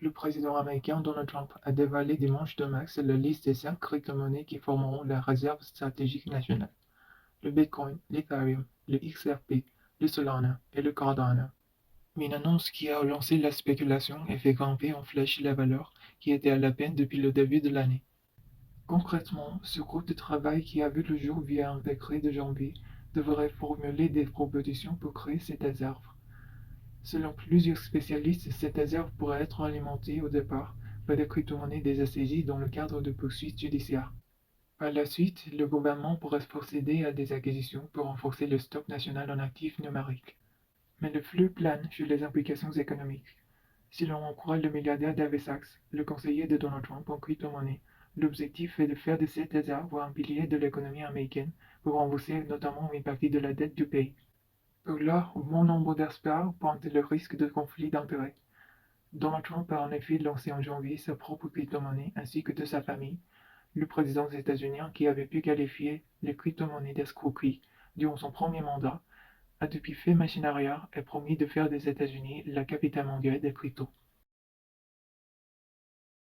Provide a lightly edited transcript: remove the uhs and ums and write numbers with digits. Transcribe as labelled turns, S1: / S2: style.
S1: Le président américain Donald Trump a dévoilé dimanche 2 mars la liste des 5 crypto-monnaies qui formeront la réserve stratégique nationale: le Bitcoin, l'Ethereum, le XRP, le Solana et le Cardano. Une annonce qui a relancé la spéculation et fait grimper en flèche la valeur qui était à la peine depuis le début de l'année. Concrètement, ce groupe de travail qui a vu le jour via un décret de janvier devrait formuler des propositions pour créer cette réserve. Selon plusieurs spécialistes, cette réserve pourrait être alimentée au départ par des crypto-monnaies déjà saisies dans le cadre de poursuites judiciaires. Par la suite, le gouvernement pourrait procéder à des acquisitions pour renforcer le stock national en actifs numériques. Mais le flou plane sur les implications économiques. Si l'on en croit le milliardaire David Sachs, le conseiller de Donald Trump en crypto-monnaie, l'objectif est de faire de cette réserve un pilier de l'économie américaine pour rembourser notamment une partie de la dette du pays. Pour l'heure, bon nombre d'experts pointent le risque de conflit d'intérêts. Donald Trump a en effet lancé en janvier sa propre crypto-monnaie ainsi que de sa famille, le président des États-Unis, qui avait pu qualifier les crypto-monnaies d'escroquerie durant son premier mandat, a depuis fait machine arrière et promis de faire des États-Unis la capitale mondiale des cryptos.